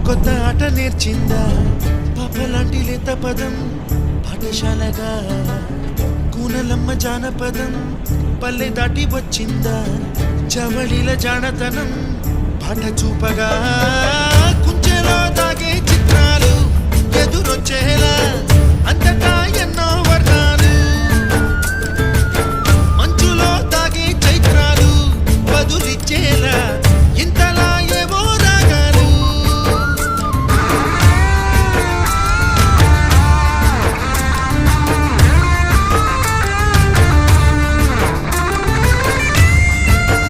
కొత్త ఆట నేర్చిందా పాపలాంటి లేత పదం పాఠశాలగా కూనలమ్మ జానపదం పల్లె దాటి వచ్చిందా చవళిల జానతనం పాట చూపగా కుంచెలో తాగే చిత్రాలు ఎదురొచ్చేలా అంతటా